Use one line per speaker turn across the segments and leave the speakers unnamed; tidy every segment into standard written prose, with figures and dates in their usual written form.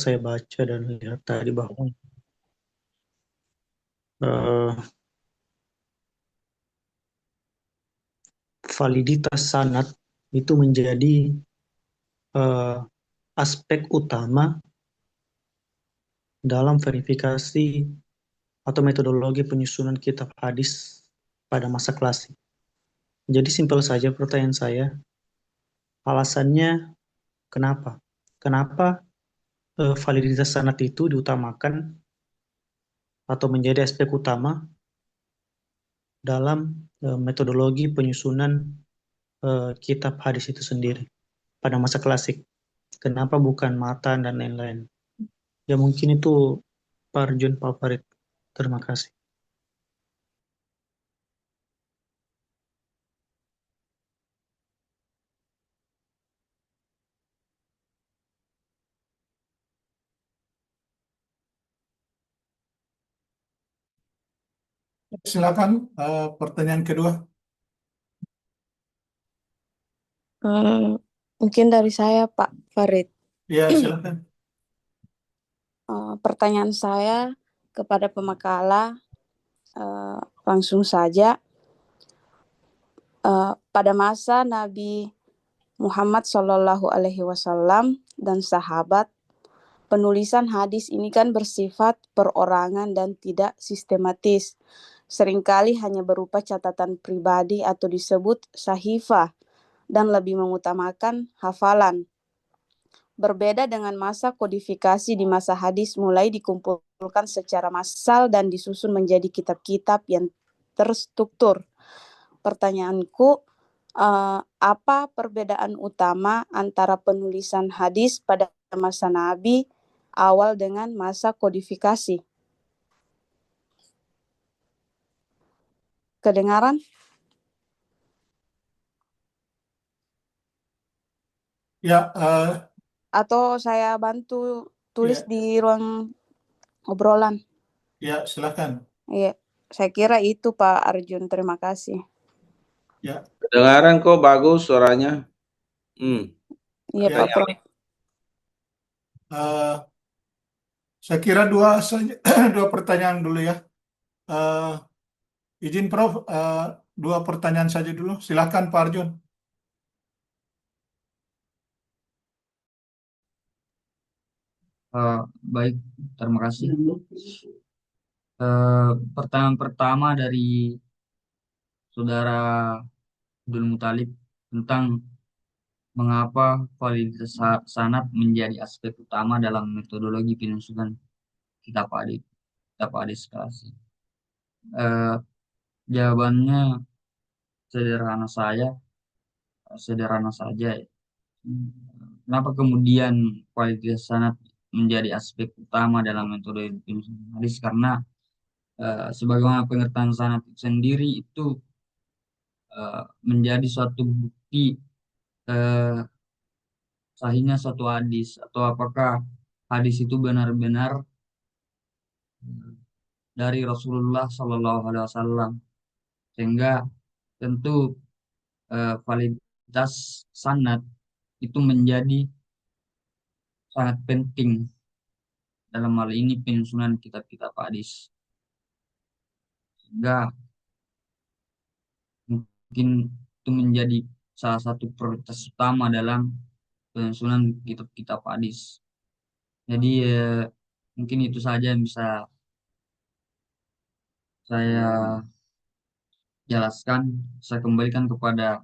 saya baca dan lihat tadi bahwa eh, validitas sanad itu menjadi eh, aspek utama dalam verifikasi atau metodologi penyusunan kitab hadis pada masa klasik. Jadi simpel saja pertanyaan saya, alasannya kenapa? Kenapa validitas sanad itu diutamakan atau menjadi aspek utama dalam metodologi penyusunan kitab hadis itu sendiri pada masa klasik? Kenapa bukan matan dan lain-lain? Ya mungkin itu Pak Arjun, Pak Farid. Terima kasih.
Silakan pertanyaan kedua.
Mungkin dari saya, Pak Farid.
Ya, silakan.
Pertanyaan saya kepada pemakala, langsung saja. Pada masa Nabi Muhammad Shallallahu Alaihi Wasallam dan sahabat, penulisan hadis ini kan bersifat perorangan dan tidak sistematis. Seringkali hanya berupa catatan pribadi atau disebut sahifah dan lebih mengutamakan hafalan. Berbeda dengan masa kodifikasi di masa hadis mulai dikumpulkan secara massal dan disusun menjadi kitab-kitab yang terstruktur. Pertanyaanku, apa perbedaan utama antara penulisan hadis pada masa Nabi awal dengan masa kodifikasi? Kedengaran?
Ya,
Atau saya bantu tulis
ya,
di ruang obrolan?
ya, silakan.
Iya, saya kira itu Pak Arjun. Terima kasih.
Ya,
Kedengaran kok bagus suaranya.
Iya
ya.
Pak Prof.
eh, saya kira dua saja, dua pertanyaan dulu ya. Eh, izin Prof, dua pertanyaan saja dulu. Silakan Pak Arjun.
Baik, terima kasih. Pertanyaan pertama dari Saudara Abdul Muthalib tentang mengapa validitas sanad menjadi aspek utama dalam metodologi penyusunan kitab hadis klasik. Jawabannya sederhana saja. Kenapa kemudian validitas sanad menjadi aspek utama dalam metode penyusunan hadis? Karena sebagaimana pengertian sanad sendiri itu menjadi suatu bukti sahihnya suatu hadis atau apakah hadis itu benar-benar dari Rasulullah Shallallahu Alaihi Wasallam, sehingga tentu validitas sanad itu menjadi sangat penting dalam hal ini penyusunan kitab-kitab hadis, sehingga mungkin itu menjadi salah satu prioritas utama dalam penyusunan kitab-kitab hadis. Jadi mungkin itu saja yang bisa saya jelaskan. Saya kembalikan kepada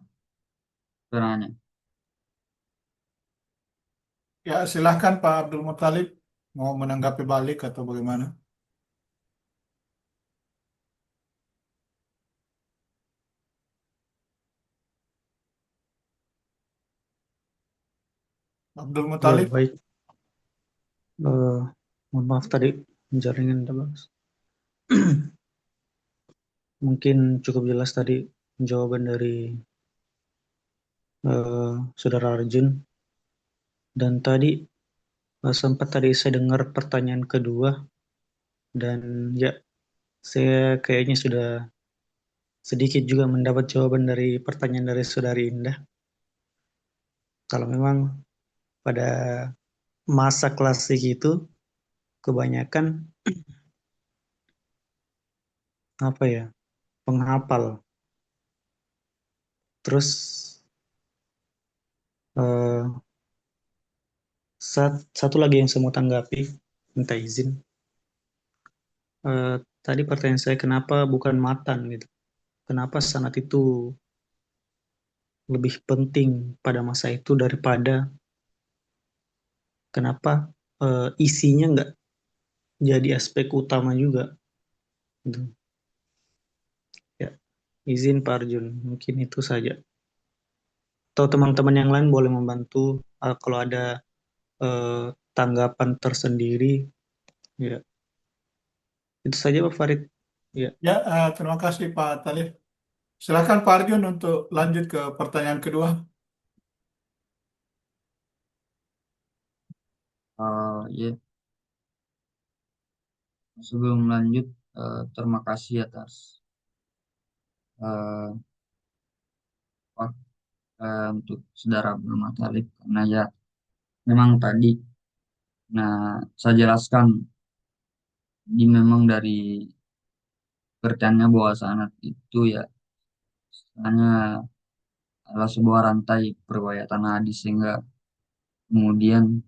penanya.
Ya, silakan Pak Abdul Muthalib. Mau menanggapi balik atau bagaimana? Abdul
Ya,
Muthalib.
baik. Mohon maaf tadi jaringan terbatas. Mungkin cukup jelas tadi jawaban dari Saudara Arjun. Dan tadi sempat tadi saya dengar pertanyaan kedua, dan ya saya kayaknya sudah sedikit juga mendapat jawaban dari pertanyaan dari Saudari Indah. Kalau memang pada masa klasik itu kebanyakan apa ya, penghafal. Terus eh, satu lagi yang saya mau tanggapi, minta izin. Eh, Tadi pertanyaan saya kenapa bukan matan gitu? Kenapa sanat itu lebih penting pada masa itu daripada kenapa isinya nggak jadi aspek utama juga gitu. Ya, izin Pak Arjun, mungkin itu saja. Atau teman-teman yang lain boleh membantu kalau ada eh, tanggapan tersendiri. Ya, itu saja Pak Farid. Ya,
Ya, terima kasih Pak Talib. Silakan Pak Arjun untuk lanjut ke pertanyaan kedua.
Ya, sebelum lanjut, terima kasih atas eh, untuk saudara Abdul Talib karena ya memang tadi, nah saya jelaskan di memang dari pertanyaannya bahwa sanad itu ya hanya adalah sebuah rantai periwayatan hadis sehingga kemudian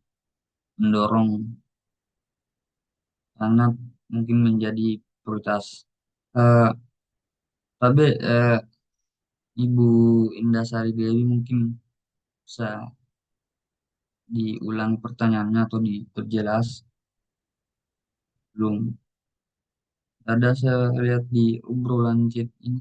mendorong sanad mungkin menjadi prioritas. Eh, tapi Ibu Indah Sari Dewi mungkin bisa diulang pertanyaannya atau diperjelas. Belum ada saya lihat di obrolan chat ini.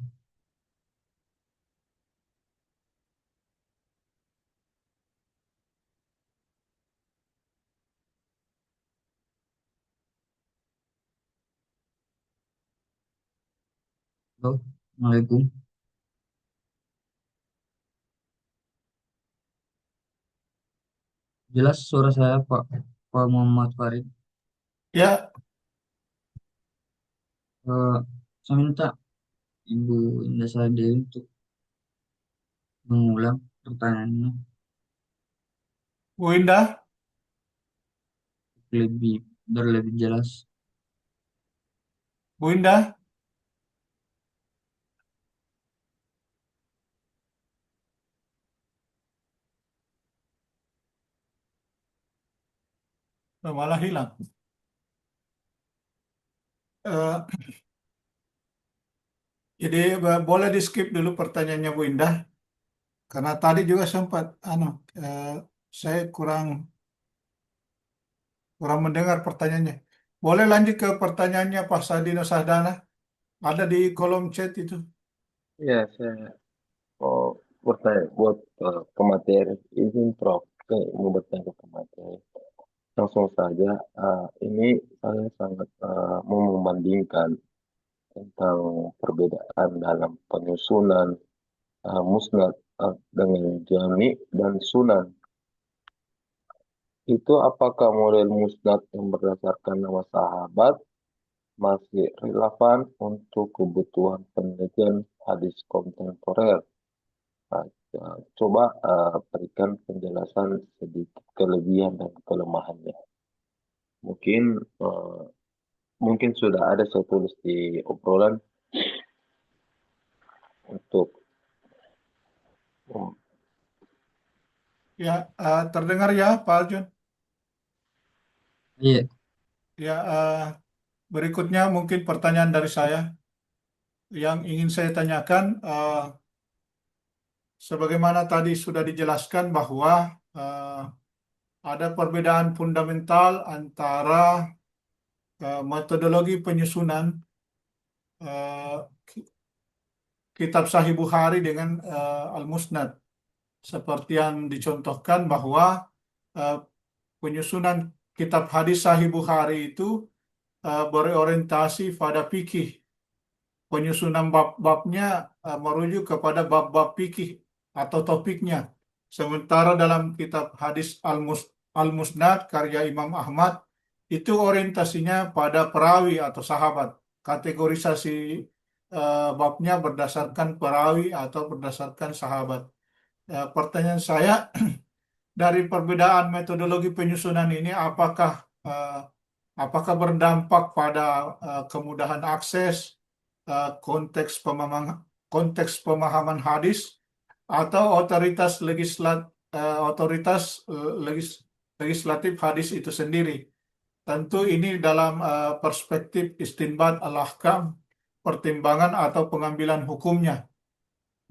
Halo, Assalamualaikum. Jelas suara saya Pak Muhammad Farid.
Ya,
Eh, saya minta Ibu Indah Sari Dewi untuk mengulang pertanyaannya
Bu Indah,
lebih berlebih jelas.
Bu Indah, malah hilang. Eh, jadi boleh di skip dulu pertanyaannya Bu Indah, karena tadi juga sempat, eh, saya kurang kurang mendengar pertanyaannya. Boleh lanjut ke pertanyaannya Pak Sadino Sahdana, ada di kolom chat itu.
Ya, saya mau bertanya buat ke materi. Izin Prof, saya mau bertanya ke materi. Langsung saja, ini saya sangat mau membandingkan tentang perbedaan dalam penyusunan musnad dengan jami dan sunan. Itu apakah model musnad yang berdasarkan nama sahabat masih relevan untuk kebutuhan penelitian hadis kontemporer? Nah, coba berikan penjelasan sedikit kelebihan dan kelemahannya. Mungkin eh, mungkin sudah ada saya tulis di obrolan untuk
Ya, terdengar ya Pak Arjun.
Iya,
Ya, berikutnya mungkin pertanyaan dari saya yang ingin saya tanyakan, sebagaimana tadi sudah dijelaskan bahwa ada perbedaan fundamental antara metodologi penyusunan eh, kitab Sahih Bukhari dengan Al-Musnad. Seperti yang dicontohkan bahwa eh, penyusunan kitab hadis Sahih Bukhari itu berorientasi pada fikih. Penyusunan bab-babnya merujuk kepada bab-bab fikih atau topiknya. Sementara dalam kitab hadis Al-Musnad karya Imam Ahmad itu orientasinya pada perawi atau sahabat. Kategorisasi babnya berdasarkan perawi atau berdasarkan sahabat. Pertanyaan saya, dari perbedaan metodologi penyusunan ini apakah berdampak pada kemudahan akses, konteks pemahaman hadis, atau legislatif hadis itu sendiri. Tentu ini dalam perspektif istinbat al-ahkam, pertimbangan atau pengambilan hukumnya.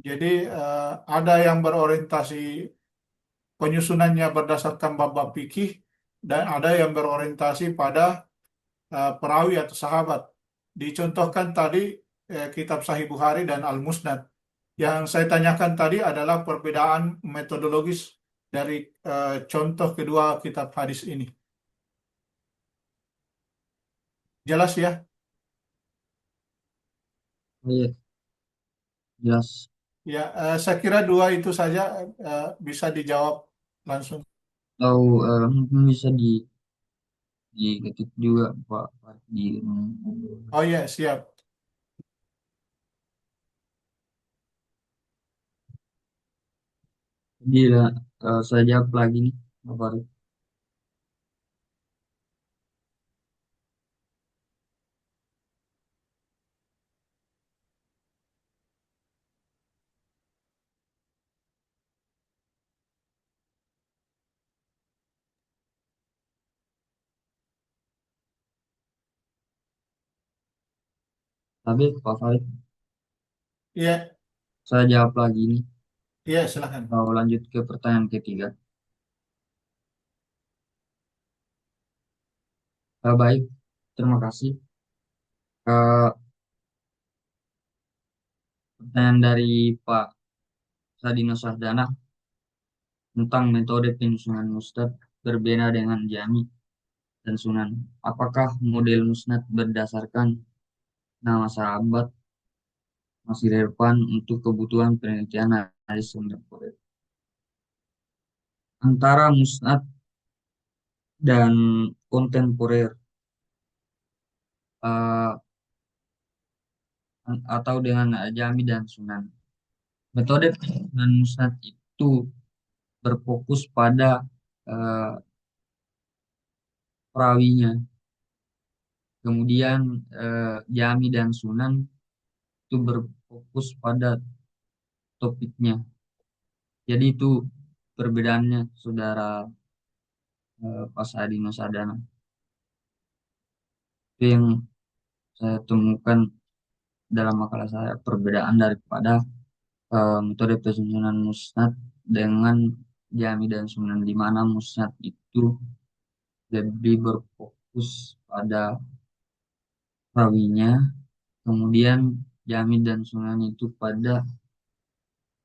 Jadi ada yang berorientasi penyusunannya berdasarkan bab-bab fikih dan ada yang berorientasi pada perawi atau sahabat. Dicontohkan tadi kitab Sahih Bukhari dan Al-Musnad. Yang saya tanyakan tadi adalah perbedaan metodologis dari contoh kedua kitab hadis ini. Jelas ya?
Oh, iya, jelas.
Ya, saya kira dua itu saja bisa dijawab langsung.
Atau mungkin bisa diketik juga Pak di
Oh ya, siap.
jadi saya jawab lagi nih Pak Farid. Tapi Pak Farid,
Iya,
saya jawab lagi nih.
iya silakan.
Kalau lanjut ke pertanyaan ketiga. Baik, terima kasih. Eh, Pertanyaan dari Pak Sadino Sahdana tentang metode penyusunan musnad berbeda dengan jami dan sunan. Apakah model musnad berdasarkan nama sahabat masih relevan untuk kebutuhan penelitian hadis kontemporer? Antara musnad dan kontemporer eh, atau dengan jami dan sunan. Metode penyusunan musnad itu berfokus pada eh, perawinya. Kemudian jami dan sunan itu berfokus pada topiknya. Jadi itu perbedaannya, Saudara Pak Sadino Sadana. Itu yang saya temukan dalam makalah saya, perbedaan daripada metode penyusunan musnad dengan jami dan sunan, di mana musnad itu lebih berfokus pada rawinya, kemudian jami dan sunan itu pada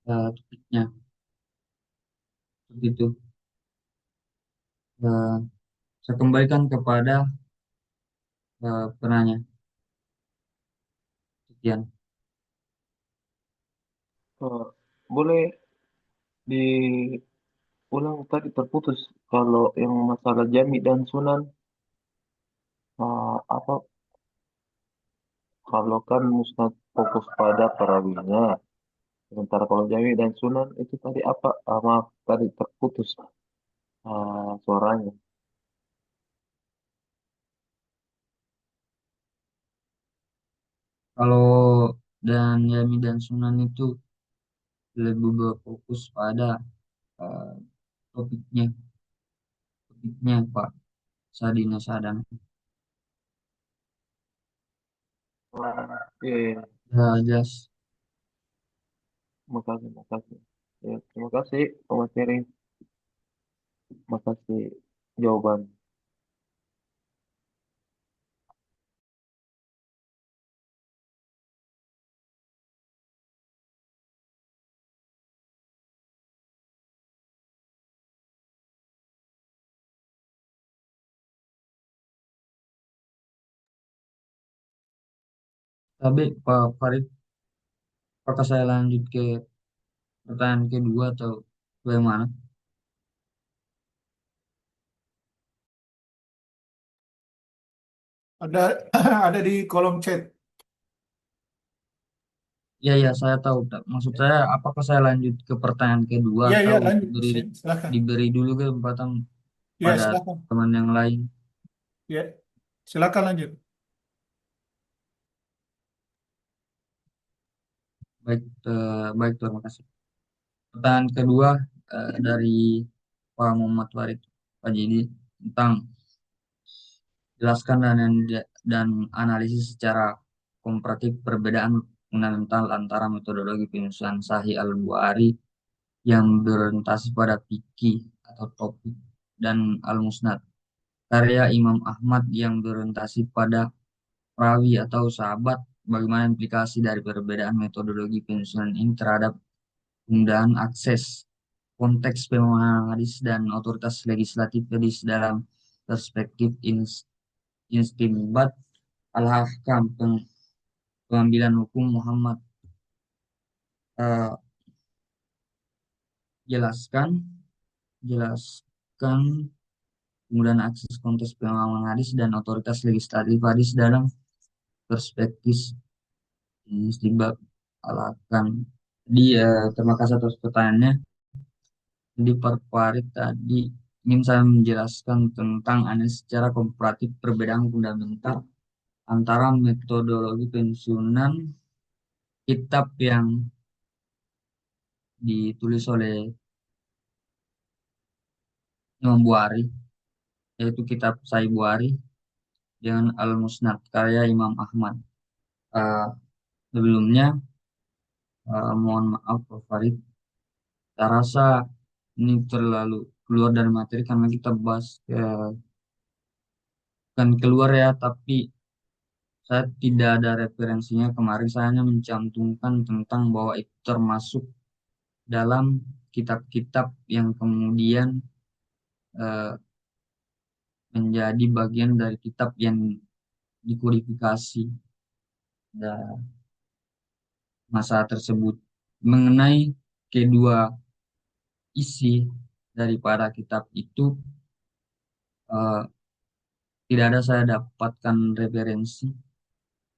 topiknya. Begitu. Eh, saya kembalikan kepada penanya. Sekian.
Boleh diulang tadi terputus. Kalau yang masalah jami dan sunan, apa? Kalau kan musnad fokus pada perawinya, sementara kalau jami dan sunan itu tadi apa? Maaf, tadi terputus suaranya.
Kalau dan jami dan sunan itu lebih berfokus pada eh, topiknya, topiknya Pak Sadino Sadana.
Iya, iya.
Ya, jelas.
Makasih, makasih. Ya, terima kasih, Mas Ferry. Makasih jawaban.
Tapi Pak Farid, apakah saya lanjut ke pertanyaan kedua atau bagaimana?
Ada ada di kolom chat.
Ya, ya, saya tahu. Maksud saya, apakah saya lanjut ke pertanyaan kedua
Ya, ya,
atau
lanjut.
diberi
Silakan.
diberi dulu kesempatan
Ya,
pada
silakan.
teman yang lain?
Ya, silakan lanjut.
Baik, baik, terima kasih. Pertanyaan kedua dari Pak Muhammad Farid Fajidi tentang jelaskan dan analisis secara komparatif perbedaan fundamental antara metodologi penyusunan Sahih Al-Bukhari yang berorientasi pada fikih atau topik dan Al-Musnad karya Imam Ahmad yang berorientasi pada perawi atau sahabat. Bagaimana implikasi dari perbedaan metodologi penyusunan ini terhadap penggunaan akses, konteks pemahaman hadis dan otoritas legislatif hadis dalam perspektif istinbat al-ahkam, pengambilan hukum Muhammad. Eh, jelaskan jelaskan penggunaan akses, konteks pemahaman hadis dan otoritas legislatif hadis dalam perspektif istinbat al-ahkam. Jadi terima kasih atas pertanyaannya. Jadi Pak Farid tadi ingin saya menjelaskan tentang analisis secara komparatif perbedaan fundamental antara metodologi penyusunan kitab yang ditulis oleh Imam Bukhari, yaitu kitab Sahih Bukhari dengan Al-Musnad karya Imam Ahmad. Eh, sebelumnya, mohon maaf Pak Farid, saya rasa ini terlalu keluar dari materi karena kita bahas bukan keluar ya, tapi saya tidak ada referensinya. Kemarin saya hanya mencantumkan tentang bahwa itu termasuk dalam kitab-kitab yang kemudian eh, menjadi bagian dari kitab yang dikodifikasi pada masa tersebut. Mengenai kedua isi daripada kitab itu, eh, tidak ada saya dapatkan referensi,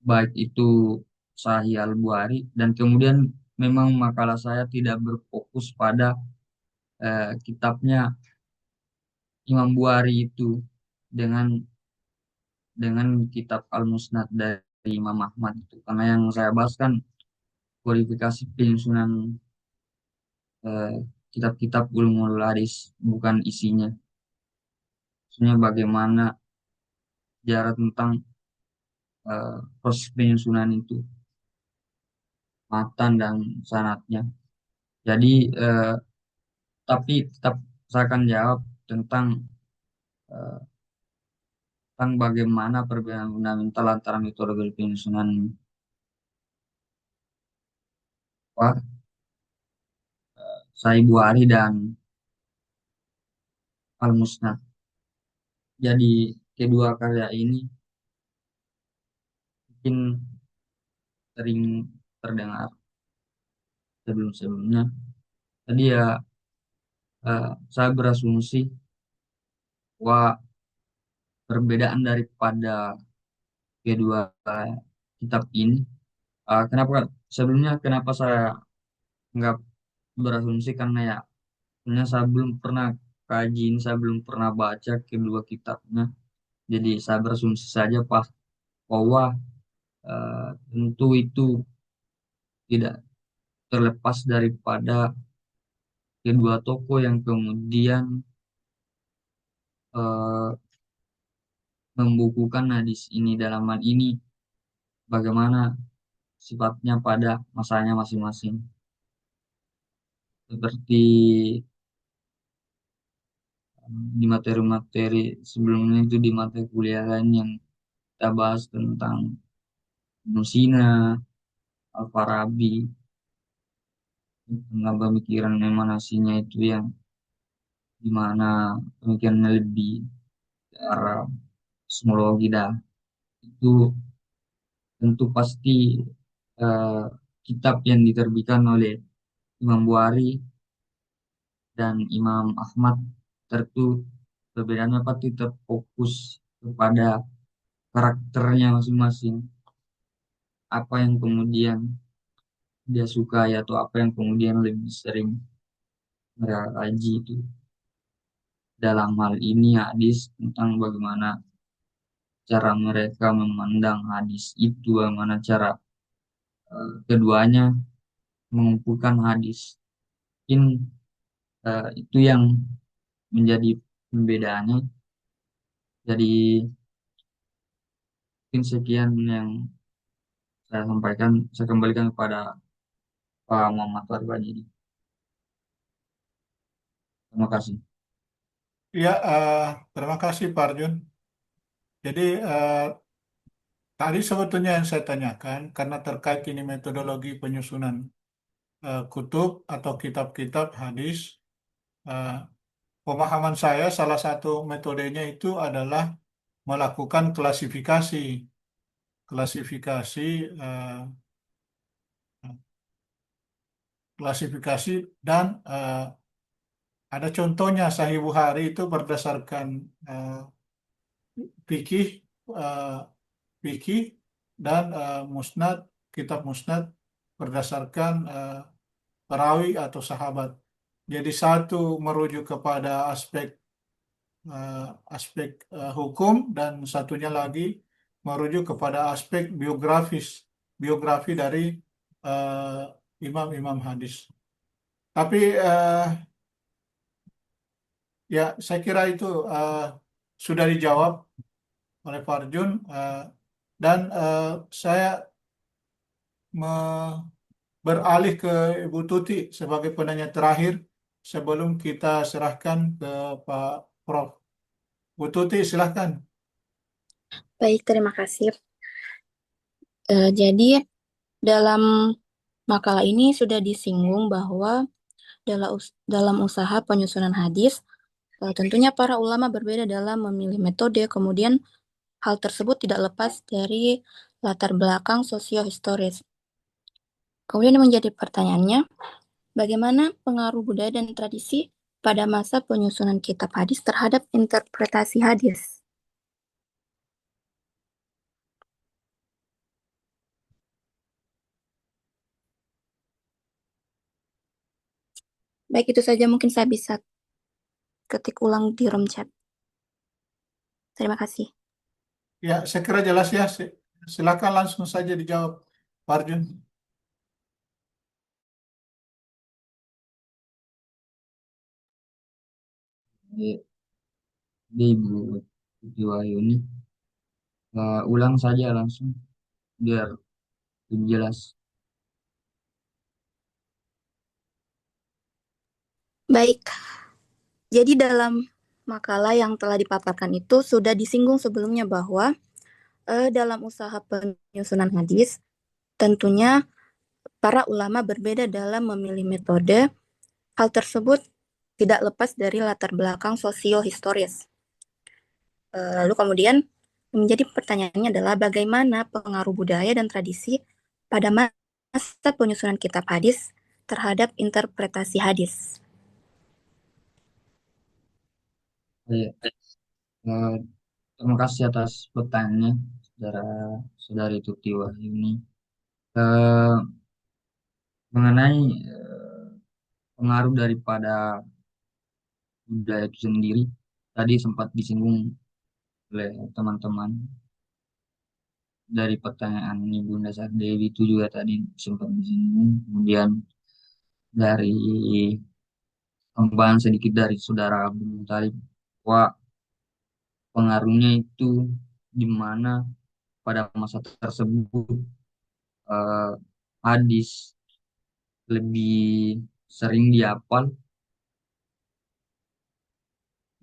baik itu Sahih Al-Bukhari, dan kemudian memang makalah saya tidak berfokus pada kitabnya Imam Bukhari itu dengan kitab Al-Musnad dari Imam Ahmad itu. Karena yang saya bahas kan kualifikasi penyusunan eh, kitab-kitab ulumul hadis, bukan isinya. Maksudnya bagaimana sejarah tentang proses penyusunan itu, matan dan sanatnya. Jadi, tapi tetap saya akan jawab tentang eh, tentang bagaimana perbedaan fundamental antara metode penyusunan apa, Sahih Bukhari dan Al-Musnad. Jadi kedua karya ini mungkin sering terdengar sebelum-sebelumnya. Tadi ya saya berasumsi bahwa perbedaan daripada kedua kitab ini, kenapa saya nggak berasumsi, karena ya sebenarnya saya belum pernah kaji ini, saya belum pernah baca kedua kitabnya. Jadi saya berasumsi saja bahwa tentu itu tidak terlepas daripada kedua tokoh yang kemudian eh, membukukan hadis ini, dalam hal ini bagaimana sifatnya pada masanya masing-masing. Seperti di materi-materi sebelumnya itu, di materi kuliah lain yang kita bahas tentang Ibnu Sina, Al-Farabi, tentang pemikiran emanasinya itu yang dimana pemikirannya lebih ke arah kosmologi dah. Itu tentu pasti eh, kitab yang diterbitkan oleh Imam Bukhari dan Imam Ahmad, tentu perbedaannya pasti terfokus kepada karakternya masing-masing, apa yang kemudian dia sukai atau apa yang kemudian lebih sering mereka kaji itu. Dalam hal ini hadis tentang bagaimana cara mereka memandang hadis itu, bagaimana cara keduanya mengumpulkan hadis. Mungkin itu yang menjadi pembedaannya. Jadi mungkin sekian yang saya sampaikan, saya kembalikan kepada Pak Muhammad Farbani. Terima kasih.
Ya, terima kasih Pak Arjun. Jadi tadi sebetulnya yang saya tanyakan karena terkait ini metodologi penyusunan kutub atau kitab-kitab hadis. eh, Pemahaman saya salah satu metodenya itu adalah melakukan klasifikasi, klasifikasi, eh, klasifikasi dan ada contohnya Sahih Bukhari itu berdasarkan fikih, eh, fikih dan musnad, kitab musnad berdasarkan perawi atau sahabat. Jadi satu merujuk kepada aspek eh, aspek hukum dan satunya lagi merujuk kepada aspek biografi dari imam-imam hadis. Tapi ya saya kira itu sudah dijawab oleh Farjun dan saya beralih ke Ibu Tuti sebagai penanya terakhir sebelum kita serahkan ke Pak Prof. Bu Tuti silahkan.
Baik, terima kasih. Jadi dalam makalah ini sudah disinggung bahwa dalam usaha penyusunan hadis, tentunya para ulama berbeda dalam memilih metode, kemudian hal tersebut tidak lepas dari latar belakang sosiohistoris. Kemudian yang menjadi pertanyaannya, bagaimana pengaruh budaya dan tradisi pada masa penyusunan kitab hadis terhadap interpretasi hadis? Baik, itu saja mungkin saya bisa ketik ulang di room chat. Terima kasih.
Ya, saya kira jelas ya. Silakan langsung saja dijawab, Pak Arjun.
Di Ibu Tuti Wahyuni, ulang saja langsung biar lebih jelas.
Baik, jadi dalam makalah yang telah dipaparkan itu sudah disinggung sebelumnya bahwa dalam usaha penyusunan hadis, tentunya para ulama berbeda dalam memilih metode. Hal tersebut tidak lepas dari latar belakang sosio-historis. Lalu kemudian menjadi pertanyaannya adalah bagaimana pengaruh budaya dan tradisi pada masa penyusunan kitab hadis terhadap interpretasi hadis.
Iya. Eh, Terima kasih atas pertanyaannya, saudara saudari Tuti Wahyuni. Eh, Mengenai pengaruh daripada budaya itu sendiri, tadi sempat disinggung oleh teman-teman dari pertanyaan Ibunda Sardewi itu juga tadi sempat disinggung. Kemudian dari tambahan sedikit dari saudara Abdul Talib, bahwa pengaruhnya itu di mana pada masa tersebut eh, hadis lebih sering dihafal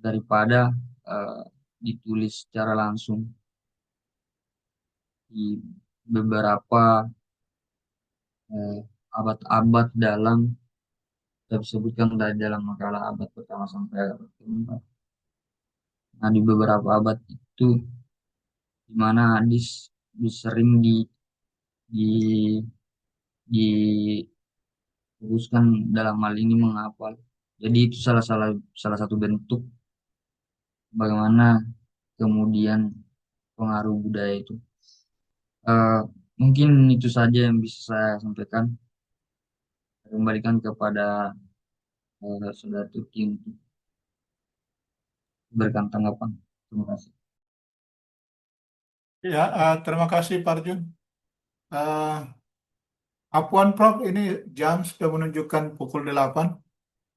daripada eh, ditulis secara langsung di beberapa eh, abad-abad dalam, saya sebutkan dari dalam makalah abad pertama sampai abad keempat. Nah, di beberapa abad itu di mana hadis lebih sering di difokuskan dalam hal ini menghafal. Jadi itu salah satu bentuk bagaimana kemudian pengaruh budaya itu. Eh, Mungkin itu saja yang bisa saya sampaikan. kembalikan kepada Saudara Turki untuk berikan tanggapan. Terima kasih.
Ya, terima kasih Pak Arjun. Apuan Prof, ini jam sudah menunjukkan pukul 8.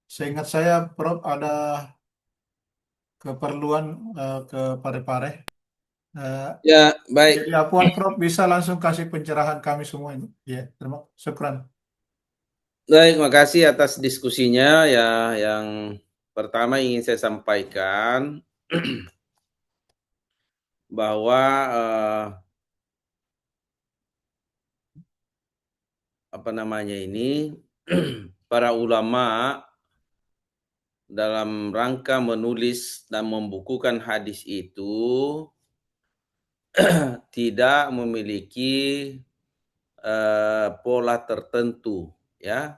Seingat saya Prof ada keperluan ke Parepare. Eh,
Ya, baik.
jadi Apuan Prof bisa langsung kasih pencerahan kami semua ini. Ya, syukran.
Baik, makasih atas diskusinya ya. Yang pertama ingin saya sampaikan bahwa para ulama dalam rangka menulis dan membukukan hadis itu tidak memiliki pola tertentu, ya,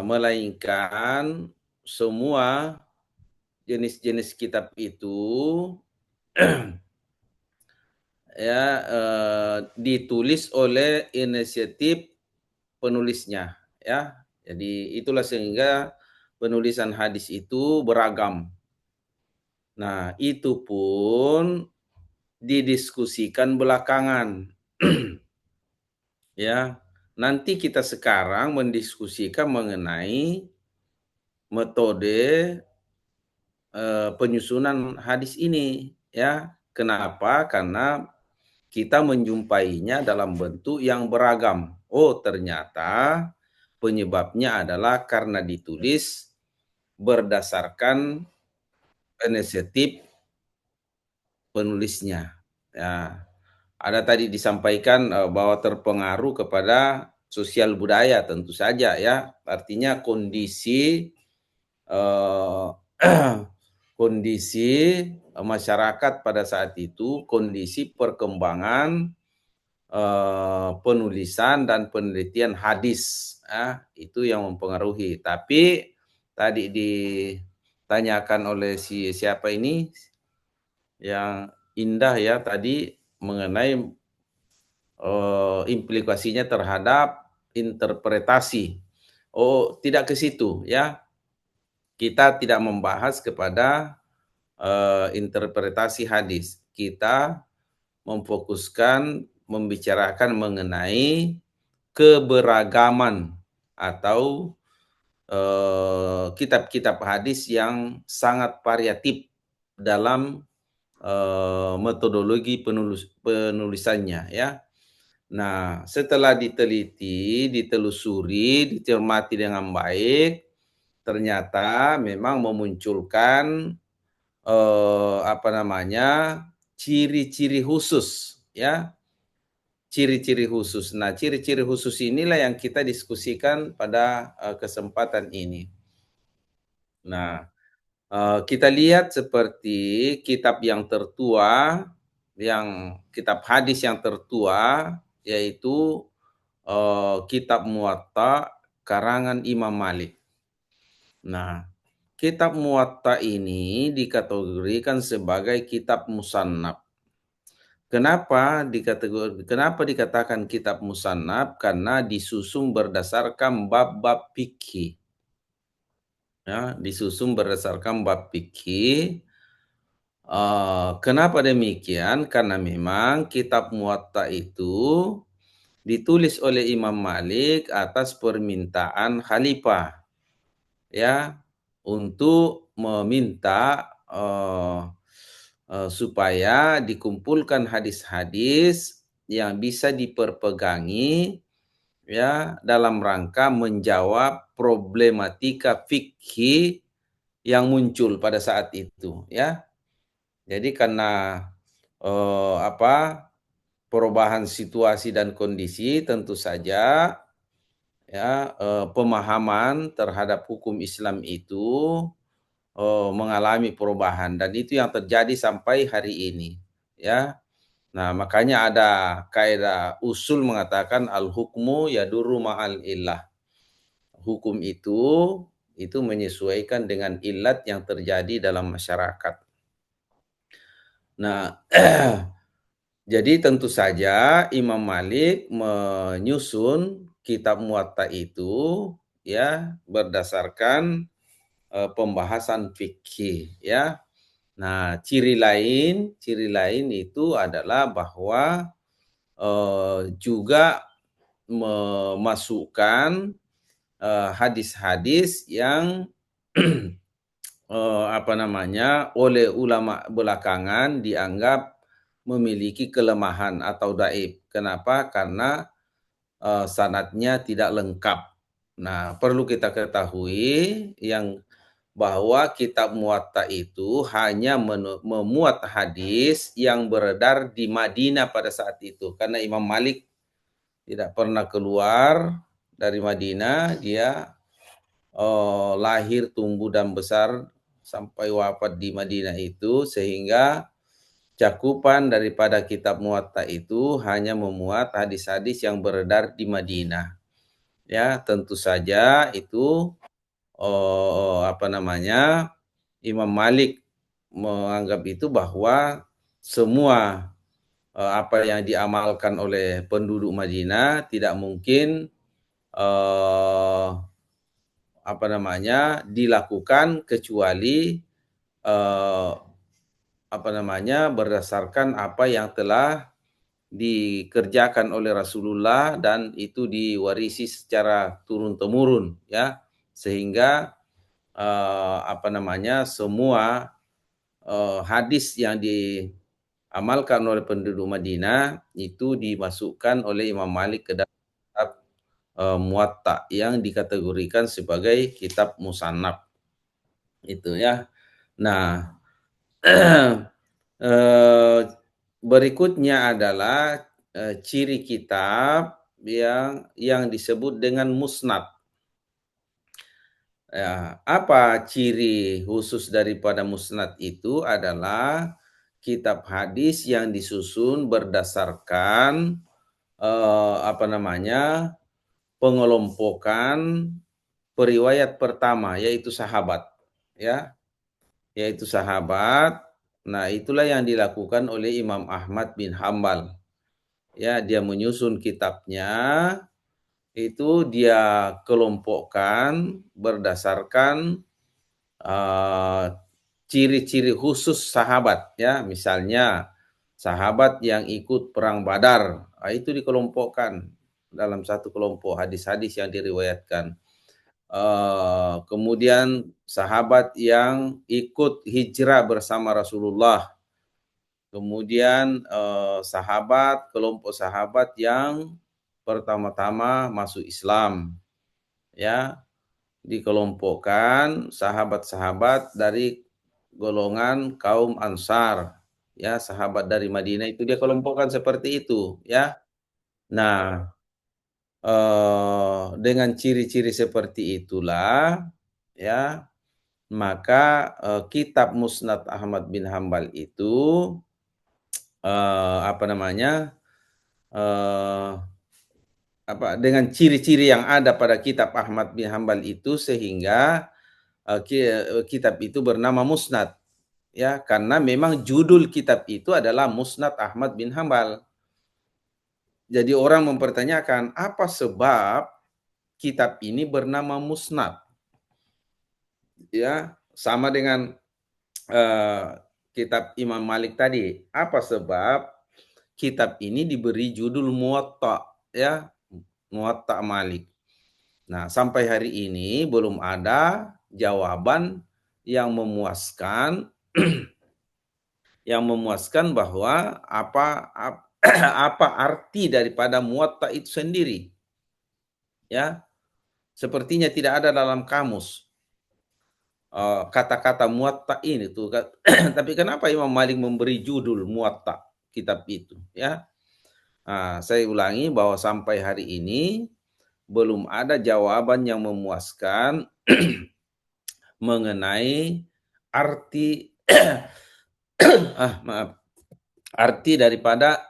melainkan semua jenis-jenis kitab itu ya ditulis oleh inisiatif penulisnya, ya. Jadi itulah sehingga penulisan hadis itu beragam. Nah, itu pun didiskusikan belakangan. Ya, nanti kita sekarang mendiskusikan mengenai metode penyusunan hadis ini, ya. Kenapa? Karena kita menjumpainya dalam bentuk yang beragam. Oh, ternyata penyebabnya adalah karena ditulis berdasarkan inisiatif penulisnya. Ya, ada tadi disampaikan bahwa terpengaruh kepada sosial budaya, tentu saja, ya. Artinya kondisi kondisi masyarakat pada saat itu, kondisi perkembangan penulisan dan penelitian hadis, itu yang mempengaruhi. Tapi tadi ditanyakan oleh siapa ini yang indah, ya, tadi mengenai implikasinya terhadap interpretasi. Oh, tidak ke situ, ya. Kita tidak membahas kepada interpretasi hadis. Kita memfokuskan membicarakan mengenai keberagaman atau kitab-kitab hadis yang sangat variatif dalam metodologi penulisannya, ya. Nah, setelah diteliti, ditelusuri, dicermati dengan baik, ternyata memang memunculkan ciri-ciri khusus, ya. Ciri-ciri khusus. Nah, ciri-ciri khusus inilah yang kita diskusikan pada kesempatan ini. Nah, kita lihat seperti kitab yang tertua, kitab hadis yang tertua, yaitu kitab Muwatta karangan Imam Malik. Nah, kitab Muwatta ini dikategorikan sebagai kitab musannaf. Kenapa dikatakan kitab musannaf? Karena disusun berdasarkan bab-bab fikih. Ya, disusun berdasarkan bab fikih. Kenapa demikian? Karena memang kitab Muwatta itu ditulis oleh Imam Malik atas permintaan khalifah, ya, untuk meminta supaya dikumpulkan hadis-hadis yang bisa diperpegangi, ya, dalam rangka menjawab problematika fikih yang muncul pada saat itu, ya. Jadi karena perubahan situasi dan kondisi, tentu saja, ya, pemahaman terhadap hukum Islam itu mengalami perubahan, dan itu yang terjadi sampai hari ini, ya. Nah, makanya ada kaidah usul mengatakan al-hukmu yadurru ma'al illah. Hukum itu menyesuaikan dengan illat yang terjadi dalam masyarakat. Nah, jadi tentu saja Imam Malik menyusun kitab Muwatta itu ya berdasarkan pembahasan fikih ya. Nah, ciri lain itu adalah bahwa juga memasukkan hadis-hadis yang oleh ulama belakangan dianggap memiliki kelemahan atau dhaif. Kenapa? Karena sanadnya tidak lengkap. Nah, perlu kita ketahui bahwa kitab Muwatta itu hanya memuat hadis yang beredar di Madinah pada saat itu. Karena Imam Malik tidak pernah keluar dari Madinah, dia lahir, tumbuh, dan besar sampai wafat di Madinah itu, sehingga cakupan daripada kitab Muwatta itu hanya memuat hadis-hadis yang beredar di Madinah. Ya, tentu saja itu Imam Malik menganggap itu bahwa semua apa yang diamalkan oleh penduduk Madinah tidak mungkin dilakukan kecuali berdasarkan apa yang telah dikerjakan oleh Rasulullah dan itu diwarisi secara turun-temurun ya, sehingga semua hadis yang diamalkan oleh penduduk Madinah itu dimasukkan oleh Imam Malik ke dalam kitab Muwatta yang dikategorikan sebagai kitab musannaf itu ya. Nah, berikutnya adalah ciri kitab yang disebut dengan musnad. Ya, apa ciri khusus daripada musnad itu adalah kitab hadis yang disusun berdasarkan pengelompokan periwayat pertama, yaitu sahabat ya, yaitu sahabat. Nah, itulah yang dilakukan oleh Imam Ahmad bin Hambal. Ya, dia menyusun kitabnya itu dia kelompokkan berdasarkan ciri-ciri khusus sahabat ya. Misalnya sahabat yang ikut perang Badar, itu dikelompokkan dalam satu kelompok hadis-hadis yang diriwayatkan. Kemudian sahabat yang ikut hijrah bersama Rasulullah. Kemudian kelompok sahabat yang pertama-tama masuk Islam. Ya, dikelompokkan sahabat-sahabat dari golongan kaum Ansar. Ya, sahabat dari Madinah itu dia kelompokkan seperti itu, ya. Nah, dengan ciri-ciri seperti itulah ya, maka kitab Musnad Ahmad bin Hambal itu dengan ciri-ciri yang ada pada kitab Ahmad bin Hambal itu, sehingga kitab itu bernama Musnad ya, karena memang judul kitab itu adalah Musnad Ahmad bin Hambal. Jadi orang mempertanyakan apa sebab kitab ini bernama Musnad. Ya, sama dengan kitab Imam Malik tadi. Apa sebab kitab ini diberi judul Muwatta ya, Muwatta Malik. Nah, sampai hari ini belum ada jawaban yang memuaskan bahwa apa arti daripada Muwatta itu sendiri. Ya. Sepertinya tidak ada dalam kamus kata-kata Muwatta ini tuh. Tapi kenapa Imam Malik memberi judul Muwatta kitab itu, ya? Nah, saya ulangi bahwa sampai hari ini belum ada jawaban yang memuaskan mengenai arti arti daripada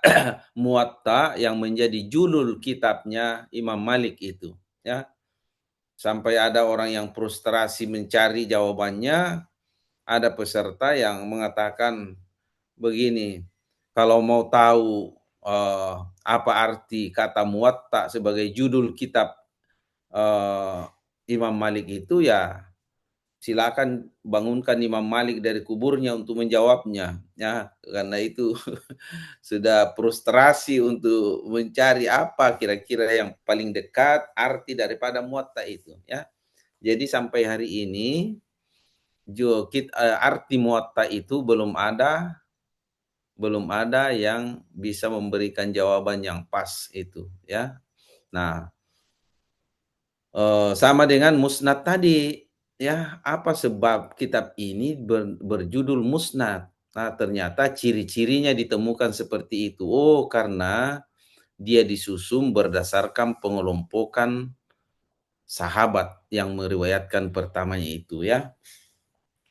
Muwatta yang menjadi judul kitabnya Imam Malik itu, ya. Sampai ada orang yang frustrasi mencari jawabannya, ada peserta yang mengatakan begini, kalau mau tahu apa arti kata Muwatta sebagai judul kitab Imam Malik itu, ya silakan bangunkan Imam Malik dari kuburnya untuk menjawabnya, ya, karena itu sudah frustrasi untuk mencari apa kira-kira yang paling dekat arti daripada Muwatta itu, ya. Jadi sampai hari ini arti Muwatta itu belum ada yang bisa memberikan jawaban yang pas itu, ya. Nah, sama dengan Musnad tadi, ya, apa sebab kitab ini berjudul Musnad? Nah, ternyata ciri-cirinya ditemukan seperti itu. Oh, karena dia disusun berdasarkan pengelompokan sahabat yang meriwayatkan pertamanya itu, ya.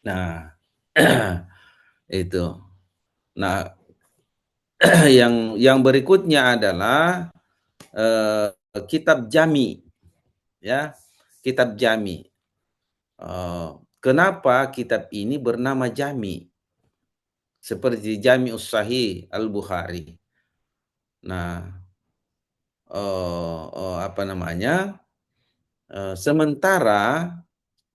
Nah, itu. Nah, yang berikutnya adalah kitab Jami, ya, kitab Jami. Kenapa kitab ini bernama Jami? Seperti Jami'us Sahih Al-Bukhari. Nah, apa namanya? Sementara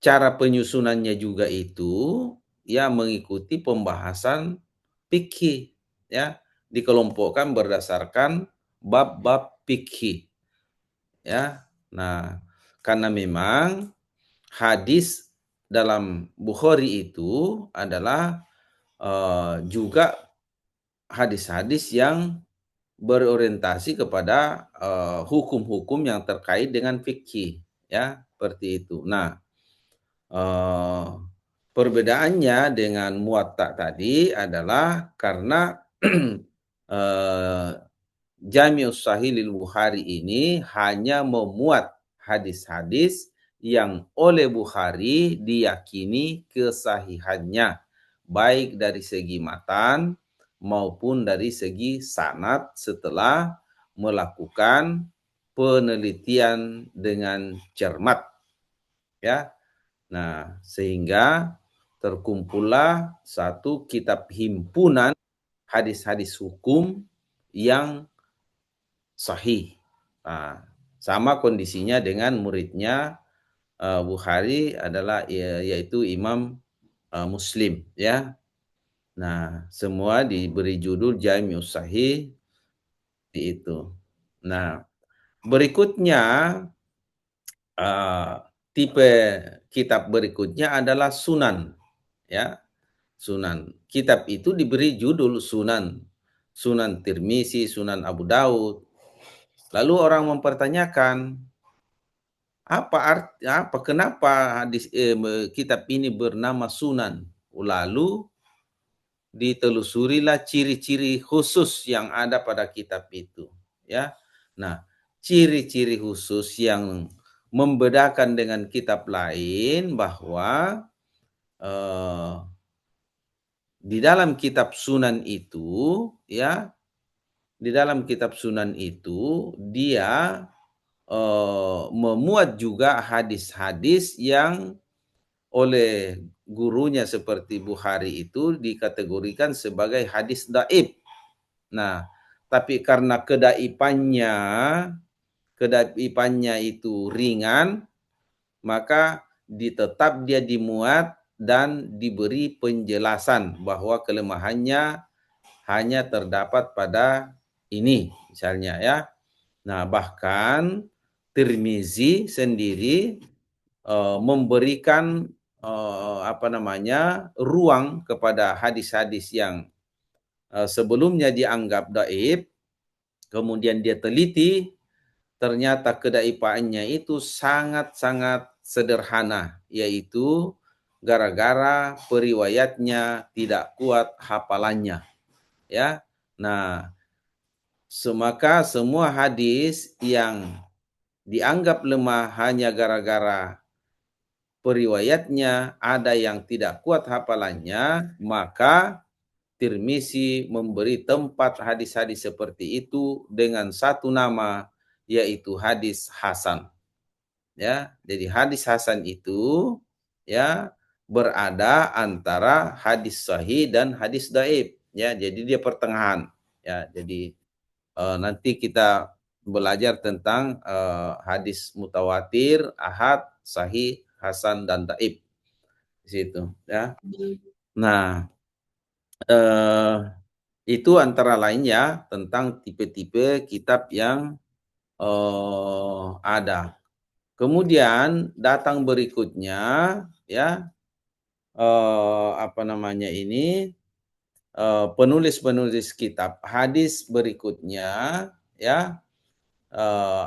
cara penyusunannya juga itu ya mengikuti pembahasan fikih, ya, dikelompokkan berdasarkan bab-bab fikih, ya. Nah, karena memang hadis dalam Bukhari itu adalah juga hadis-hadis yang berorientasi kepada hukum-hukum yang terkait dengan fikih, ya, seperti itu. Nah, perbedaannya dengan Muwatta tadi adalah karena Jami'us Sahih lil Bukhari ini hanya memuat hadis-hadis yang oleh Bukhari diyakini kesahihannya, baik dari segi matan maupun dari segi sanad setelah melakukan penelitian dengan cermat, ya. Nah, sehingga terkumpullah satu kitab himpunan hadis-hadis hukum yang sahih. Nah, sama kondisinya dengan muridnya Bukhari adalah yaitu Imam Muslim, ya. Nah, semua diberi judul Jami'us Sahih itu. Nah, berikutnya tipe kitab berikutnya adalah Sunan, ya. Sunan. Kitab itu diberi judul Sunan. Sunan Tirmizi, Sunan Abu Daud. Lalu orang mempertanyakan, kenapa kitab ini bernama Sunan? Lalu ditelusurilah ciri-ciri khusus yang ada pada kitab itu, ya. Nah, ciri-ciri khusus yang membedakan dengan kitab lain bahwa di dalam kitab Sunan itu, ya, di dalam kitab Sunan itu dia memuat juga hadis-hadis yang oleh gurunya seperti Bukhari itu dikategorikan sebagai hadis dhaif. Nah, tapi karena kedaifannya itu ringan, maka tetap dia dimuat dan diberi penjelasan bahwa kelemahannya hanya terdapat pada ini, misalnya, ya. Nah, bahkan Tirmizi sendiri memberikan ruang kepada hadis-hadis yang sebelumnya dianggap dhaif, kemudian dia teliti, ternyata kedaifannya itu sangat-sangat sederhana, yaitu gara-gara periwayatnya tidak kuat hafalannya, ya. Nah, maka semua hadis yang dianggap lemah hanya gara-gara periwayatnya ada yang tidak kuat hafalannya, maka Tirmizi memberi tempat hadis-hadis seperti itu dengan satu nama, yaitu hadis hasan. Ya, jadi hadis hasan itu, ya, berada antara hadis sahih dan hadis dhaif, ya. Jadi dia pertengahan, ya. Jadi nanti kita belajar tentang hadis mutawatir, ahad, sahih, hasan dan dhaif di situ ya. Nah, itu antara lain ya tentang tipe-tipe kitab yang ada. Kemudian datang berikutnya ya penulis-penulis kitab hadis berikutnya ya.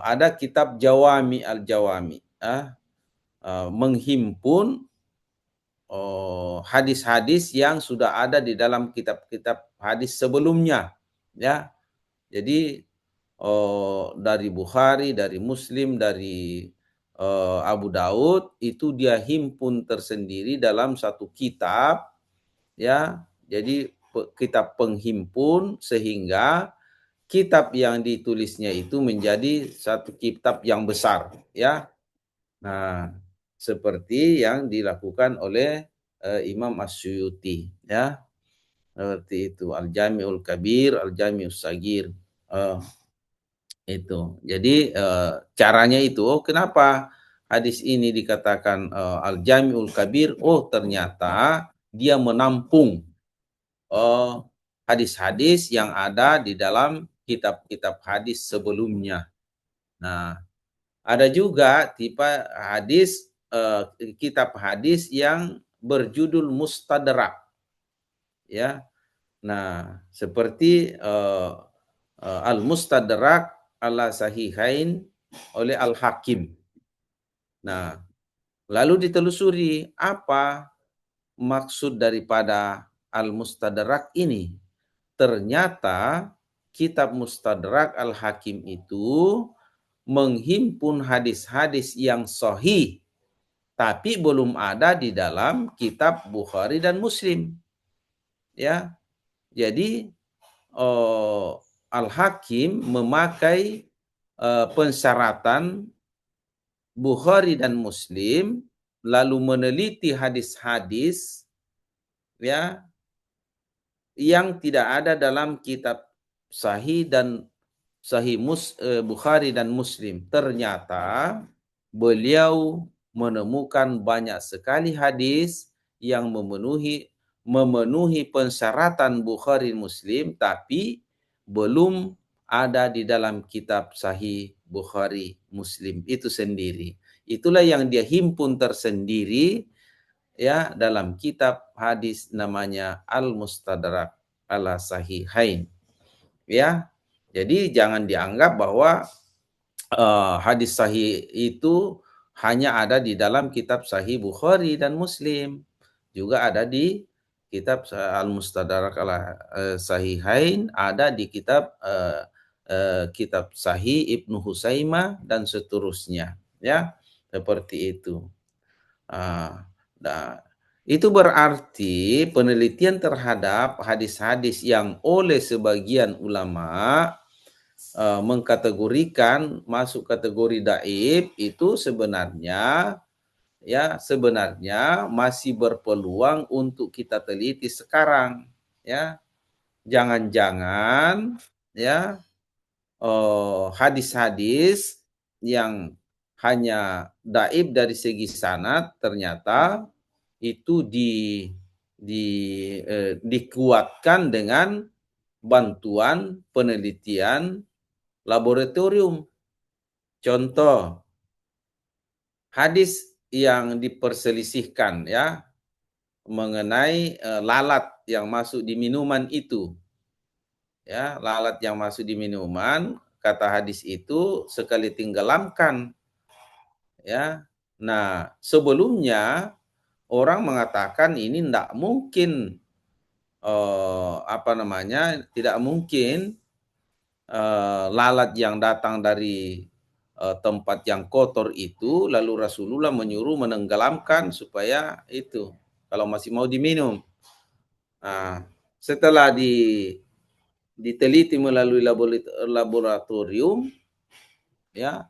Ada kitab Jawami al-Jawami, menghimpun hadis-hadis yang sudah ada di dalam kitab-kitab hadis sebelumnya, ya. Jadi dari Bukhari, dari Muslim, dari Abu Daud itu dia himpun tersendiri dalam satu kitab, ya. Jadi kitab penghimpun sehingga kitab yang ditulisnya itu menjadi satu kitab yang besar, ya. Nah, seperti yang dilakukan oleh Imam As-Suyuti, ya. Seperti itu, Al-Jami'ul Kabir, Al-Jami'us Sagir. Itu. Jadi caranya itu, kenapa hadis ini dikatakan Al-Jami'ul Kabir? Oh, ternyata dia menampung hadis-hadis yang ada di dalam kitab-kitab hadis sebelumnya. Nah, ada juga tipe hadis kitab hadis yang berjudul mustadrak, ya. Nah, seperti al-mustadrak ala sahihain oleh Al-Hakim. Nah, lalu ditelusuri apa maksud daripada al-mustadrak ini. Ternyata kitab Mustadrak Al-Hakim itu menghimpun hadis-hadis yang sahih, tapi belum ada di dalam kitab Bukhari dan Muslim. Ya, jadi Al-Hakim memakai pensyaratan Bukhari dan Muslim, lalu meneliti hadis-hadis ya yang tidak ada dalam kitab sahih dan sahih Bukhari dan Muslim. Ternyata beliau menemukan banyak sekali hadis yang memenuhi persyaratan Bukhari Muslim, tapi belum ada di dalam kitab sahih Bukhari Muslim itu sendiri. Itulah yang dia himpun tersendiri ya dalam kitab hadis namanya Al-Mustadrak ala Sahihain. Ya. Jadi jangan dianggap bahwa hadis sahih itu hanya ada di dalam kitab sahih Bukhari dan Muslim. Juga ada di kitab Al-Mustadrak ala Sahihain, ada di kitab kitab sahih Ibnu Husaimah dan seterusnya, ya. Seperti itu. Nah, itu berarti penelitian terhadap hadis-hadis yang oleh sebagian ulama mengkategorikan masuk kategori dhaif itu sebenarnya masih berpeluang untuk kita teliti sekarang, ya. Jangan-jangan ya hadis-hadis yang hanya dhaif dari segi sanad ternyata itu dikuatkan dengan bantuan penelitian laboratorium. Contoh, hadis yang diperselisihkan ya mengenai lalat yang masuk di minuman itu. Ya, lalat yang masuk di minuman, kata hadis itu sekali tenggelamkan. Ya. Nah, sebelumnya orang mengatakan ini tidak mungkin tidak mungkin lalat yang datang dari tempat yang kotor itu lalu Rasulullah menyuruh menenggelamkan supaya itu kalau masih mau diminum. Nah, setelah diteliti melalui laboratorium ya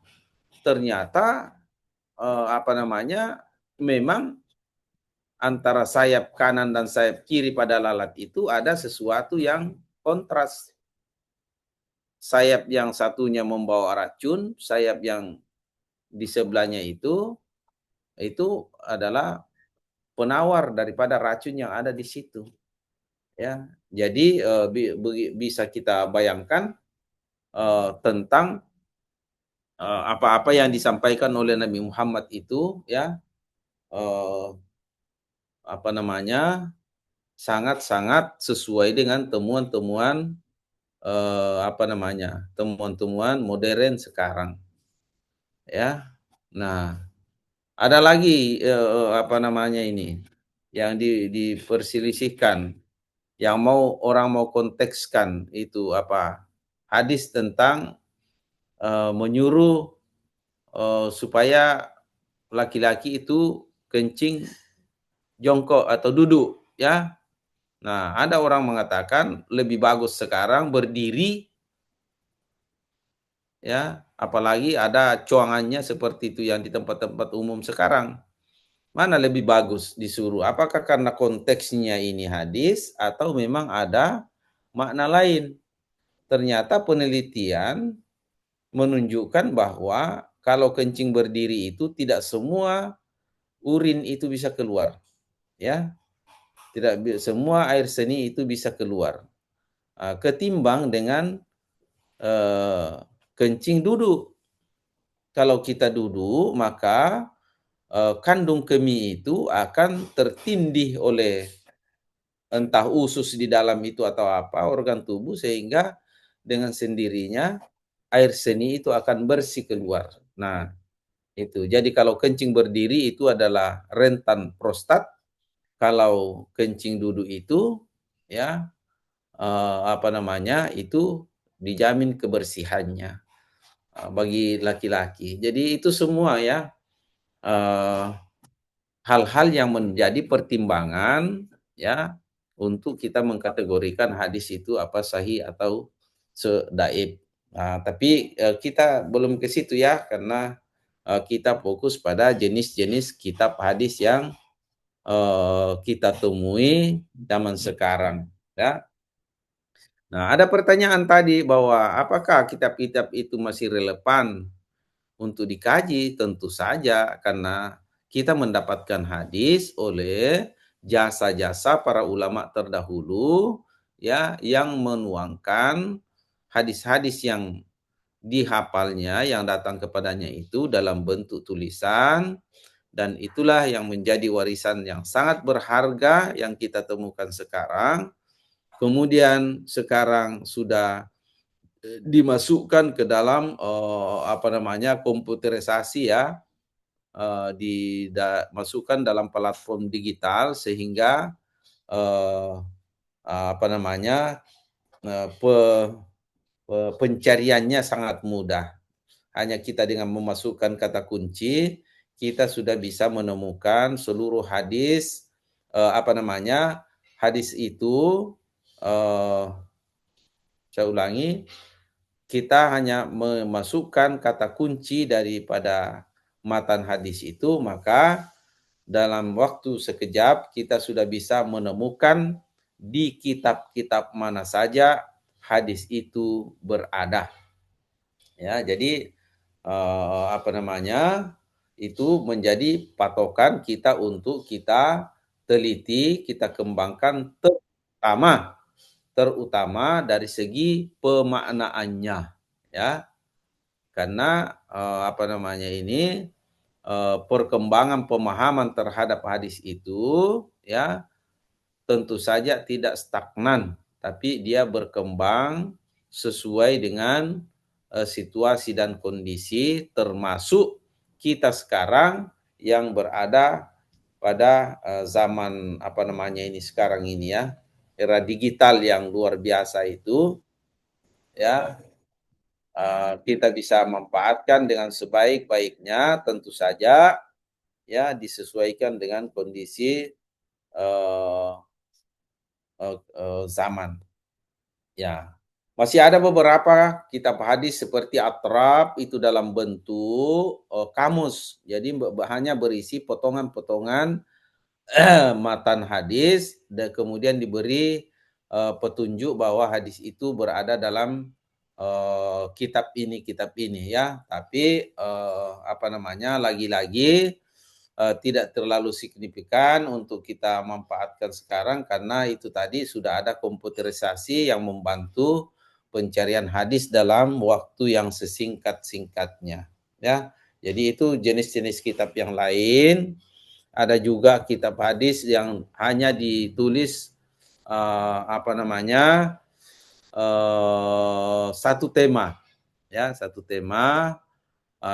ternyata memang antara sayap kanan dan sayap kiri pada lalat itu ada sesuatu yang kontras. sayap yang satunya membawa racun, sayap yang di sebelahnya itu adalah penawar daripada racun yang ada di situ. Ya, jadi bisa kita bayangkan tentang apa-apa yang disampaikan oleh Nabi Muhammad itu, ya, apa namanya, sangat-sangat sesuai dengan temuan-temuan temuan-temuan modern sekarang, ya. Nah, ada lagi yang diperselisihkan, yang orang mau kontekskan itu apa? Hadis tentang menyuruh supaya laki-laki itu kencing jongkok atau duduk, ya. Nah, ada orang mengatakan lebih bagus sekarang berdiri, ya, apalagi ada cuangannya seperti itu yang di tempat-tempat umum sekarang. Mana lebih bagus disuruh? Apakah karena konteksnya ini hadis atau memang ada makna lain? Ternyata penelitian menunjukkan bahwa kalau kencing berdiri itu tidak semua urin itu bisa keluar, ya. Tidak semua air seni itu bisa keluar. Ketimbang dengan kencing duduk. Kalau kita duduk, maka kandung kemih itu akan tertindih oleh entah usus di dalam itu atau apa, organ tubuh, sehingga dengan sendirinya air seni itu akan bersih keluar. Nah, itu. Jadi kalau kencing berdiri itu adalah rentan prostat. Kalau kencing duduk itu, ya, itu dijamin kebersihannya bagi laki-laki. Jadi itu semua, ya, hal-hal yang menjadi pertimbangan, ya, untuk kita mengkategorikan hadis itu apa sahih atau dhaif. Nah, tapi kita belum ke situ, ya, karena kita fokus pada jenis-jenis kitab hadis yang kita temui zaman sekarang, ya. Nah, ada pertanyaan tadi bahwa apakah kitab-kitab itu masih relevan untuk dikaji? Tentu saja, karena kita mendapatkan hadis oleh jasa-jasa para ulama terdahulu, ya, yang menuangkan hadis-hadis yang dihafalnya, yang datang kepadanya itu dalam bentuk tulisan, dan itulah yang menjadi warisan yang sangat berharga yang kita temukan sekarang. Kemudian sekarang sudah dimasukkan ke dalam komputerisasi, ya, dimasukkan dalam platform digital sehingga pencariannya sangat mudah. Hanya kita dengan memasukkan kata kunci, kita sudah bisa menemukan seluruh hadis. Hadis itu, saya ulangi, kita hanya memasukkan kata kunci daripada matan hadis itu, maka dalam waktu sekejap kita sudah bisa menemukan di kitab-kitab mana saja hadis itu berada. Ya, jadi itu menjadi patokan kita untuk kita teliti, kita kembangkan, terutama dari segi pemaknaannya, ya. Karena perkembangan pemahaman terhadap hadis itu, ya, tentu saja tidak stagnan, tapi dia berkembang sesuai dengan situasi dan kondisi, termasuk kita sekarang yang berada pada zaman sekarang ini, ya, era digital yang luar biasa itu, ya. Kita bisa manfaatkan dengan sebaik-baiknya, tentu saja, ya, disesuaikan dengan kondisi zaman, ya. Masih ada beberapa kitab hadis seperti Atraf itu dalam bentuk kamus, jadi hanya berisi potongan-potongan matan hadis, dan kemudian diberi petunjuk bahwa hadis itu berada dalam kitab ini ya, tapi lagi-lagi tidak terlalu signifikan untuk kita manfaatkan sekarang karena itu tadi sudah ada komputerisasi yang membantu pencarian hadis dalam waktu yang sesingkat-singkatnya ya. Jadi itu jenis-jenis kitab yang lain. Ada juga kitab hadis yang hanya ditulis satu tema ya, satu tema.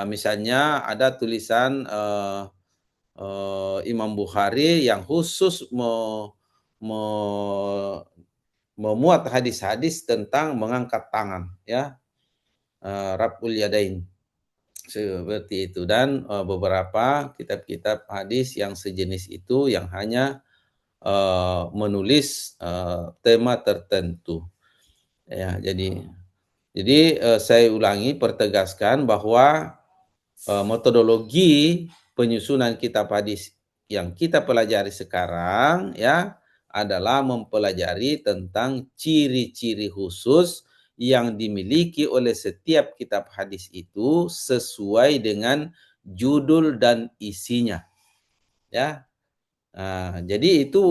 Misalnya ada tulisan Imam Bukhari yang khusus memuat hadis-hadis tentang mengangkat tangan ya, Raf'ul Yadain seperti itu, dan beberapa kitab-kitab hadis yang sejenis itu yang hanya menulis tema tertentu ya. Jadi saya ulangi, pertegaskan bahwa metodologi penyusunan kitab hadis yang kita pelajari sekarang ya adalah mempelajari tentang ciri-ciri khusus yang dimiliki oleh setiap kitab hadis itu sesuai dengan judul dan isinya ya. Nah, jadi itu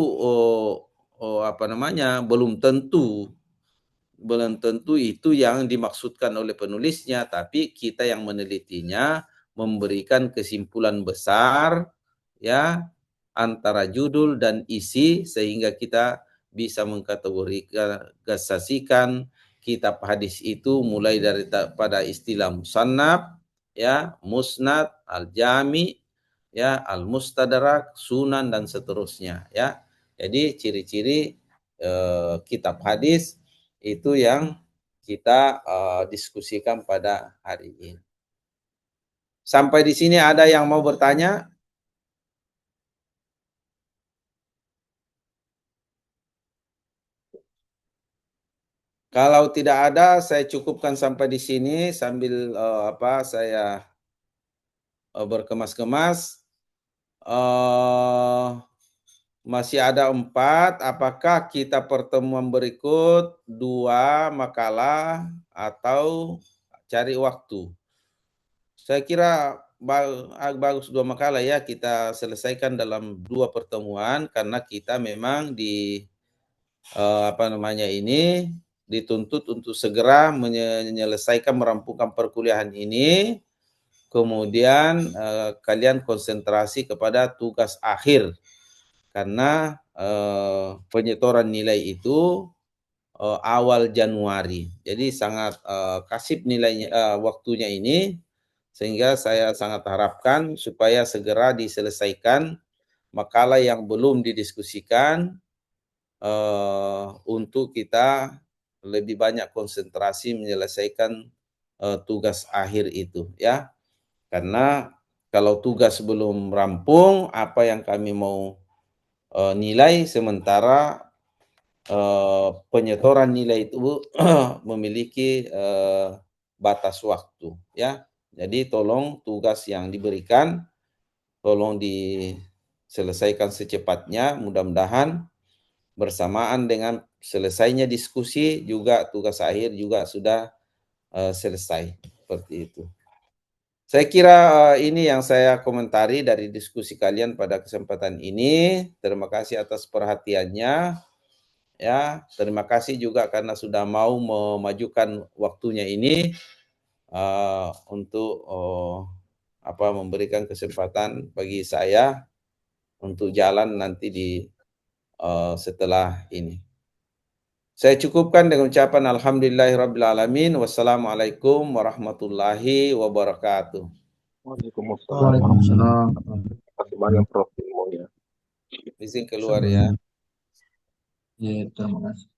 belum tentu itu yang dimaksudkan oleh penulisnya, tapi kita yang menelitinya memberikan kesimpulan besar ya antara judul dan isi sehingga kita bisa mengkategorisasikan kitab hadis itu mulai dari pada istilah musannaf ya, musnad, al-jami ya, al-mustadrak, sunan dan seterusnya ya. Jadi ciri-ciri kitab hadis itu yang kita diskusikan pada hari ini. Sampai di sini ada yang mau bertanya? Kalau tidak ada, saya cukupkan sampai di sini sambil saya berkemas-kemas. Masih ada 4. Apakah kita pertemuan berikut 2 makalah atau cari waktu? Saya kira bagus 2 makalah ya, kita selesaikan dalam 2 pertemuan karena kita memang ini dituntut untuk segera menyelesaikan merampungkan perkuliahan ini. Kemudian kalian konsentrasi kepada tugas akhir karena penyetoran nilai itu awal Januari. Jadi sangat kasib nilainya waktunya ini, sehingga saya sangat harapkan supaya segera diselesaikan makalah yang belum didiskusikan untuk kita lebih banyak konsentrasi menyelesaikan tugas akhir itu ya. Karena kalau tugas belum rampung, apa yang kami mau nilai, sementara penyetoran nilai itu memiliki batas waktu ya. Jadi tolong tugas yang diberikan tolong diselesaikan secepatnya, mudah-mudahan bersamaan dengan selesainya diskusi juga tugas akhir juga sudah selesai seperti itu. Saya kira ini yang saya komentari dari diskusi kalian pada kesempatan ini. Terima kasih atas perhatiannya. Ya, terima kasih juga karena sudah mau memajukan waktunya ini untuk memberikan kesempatan bagi saya untuk jalan nanti di setelah ini. Saya cukupkan dengan ucapan alhamdulillahirrabbilalamin. Wassalamualaikum warahmatullahi wabarakatuh.
Waalaikumsalam.
Waalaikumsalam.
Terima kasih banyak Prof. ilmunya.
Izin keluar ya.
Ya, terima kasih.